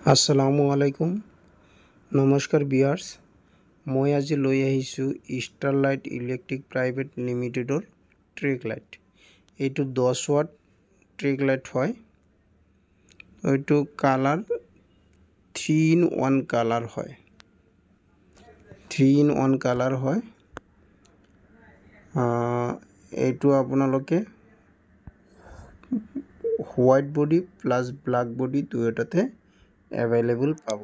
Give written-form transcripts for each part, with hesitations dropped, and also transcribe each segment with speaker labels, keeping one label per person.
Speaker 1: আসসালামু আলাইকুম নমস্কাৰ ভিউয়াৰ্স মই আজি লৈ আহিছোঁ ষ্টাৰলাইট ইলেক্ট্ৰিক প্ৰাইভেট লিমিটেডৰ ট্ৰেক লাইট। এইটো 10 ওয়াট ট্ৰেক লাইট হয়। এইটো কালাৰ 3 in 1 কালাৰ হয়। 3 in 1 কালাৰ হয়। এইটো আপোনালোকে white body plus black body দুয়োটাতে এভেইলেবল পাব।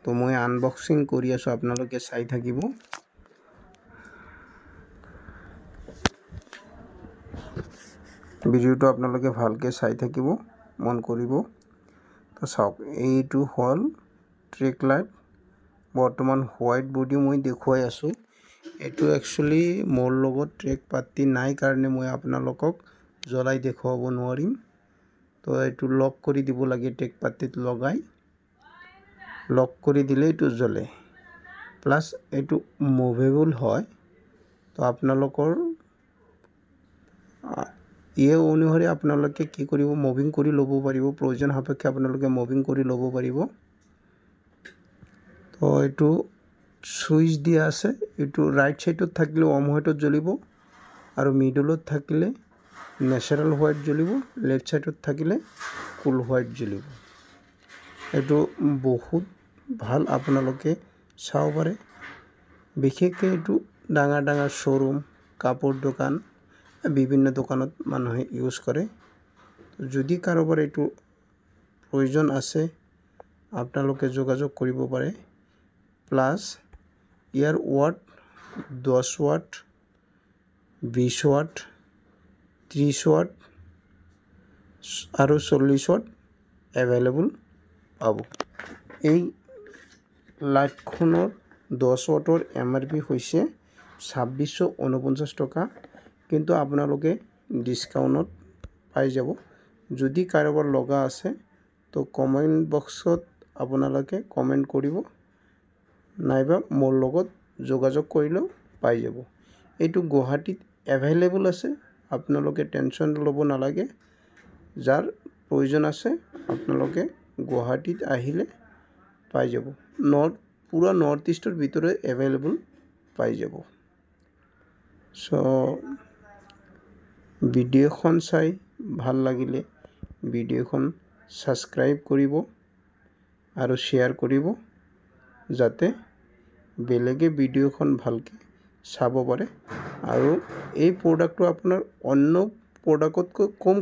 Speaker 1: তো মই আনবক্সিং কৰি আছো, আপোনালোকে চাই থাকিব। ভিডিওটো আপোনালোকে ভালকে চাই থাকিব, মন কৰিব। তো চাওক, এইটো হল ট্ৰেক লাইট। বৰ্তমান হোয়াইট বডি মই দেখুৱাই আছো। এইটো একচুয়ালি মোৰ লগত ট্ৰেক পাতি নাই কাৰণে মই আপোনালোকক জ্বলাই দেখুৱাব নোৱাৰিম। তো এইটো লক কৰি দিব লাগে, ট্ৰেক পাতিত লগাই লক কৰি দিলে এইটো জ্বলে। প্লাস এইটো মুভেবল হয়। তো আপোনালোকৰ এই অনুসৰি আপোনালোকে কি কৰিব, মুভিং কৰি ল'ব পাৰিব। প্ৰয়োজন সাপেক্ষে আপোনালোকে মুভিং কৰি ল'ব পাৰিব। তো এইটো সুইচ দিয়া আছে। এইটো ৰাইট সাইডত থাকিলে অম হোৱাইটত জ্বলিব আৰু মিডলত থাকিলে ন্যাচারাল হোয়াইট জ্বলিব, লেফট সাইডত থাকিলে কুল হোয়াইট জ্বলিব। এইটো বহুত ভাল, আপোনালোকে চাব পাৰে। বিশেষকৈ এইটো ডাঙৰ ডাঙৰ শ্বৰুম, কাপোৰ দোকান, বিভিন্ন দোকানত মানুহে ইউজ কৰে। যদি কাৰোবাৰ এইটো প্ৰয়োজন আছে, আপোনালোকে যোগাযোগ কৰিব পাৰে। প্লাস ইয়াৰ ওয়াট 10 ওয়াট, 20 ওয়াট, 30 ওয়াট আৰু 40 ওয়াট এভেইলেবল পাব। এই লাইটখনৰ 10 ওয়াটৰ MRP হৈছে 2649 টকা, কিন্তু আপোনালোকে ডিসকাউন্টত পাই যাব। যদি কাৰোবাৰ লগা আছে তো কমেন্ট বক্সত আপোনালোকে কমেন্ট কৰিব, নাইবা মোৰ লগত যোগাযোগ কৰিলেও পাই যাব। এইটো গুৱাহাটীত এভেইলেবল আছে, আপোনালোকে টেনশন ল'ব নালাগে। যাৰ প্ৰয়োজন আছে আপোনালোকে গুৱাহাটীত আহিলে পাই যাব। পুরা নর্থ ইস্টের ভিতরে এভেইলেবল পাই যাব। সো ভিডিওখন চাই ভাল লাগিলে ভিডিওখন সাবস্ক্রাইব কৰিব আৰু শেয়াৰ কৰিব, যাতে বেলেগে ভিডিওখন ভালকে চাব পাৰে আৰু এই প্ৰডাক্টটো আপোনাৰ অন্য প্ৰডাক্টতকৈ কম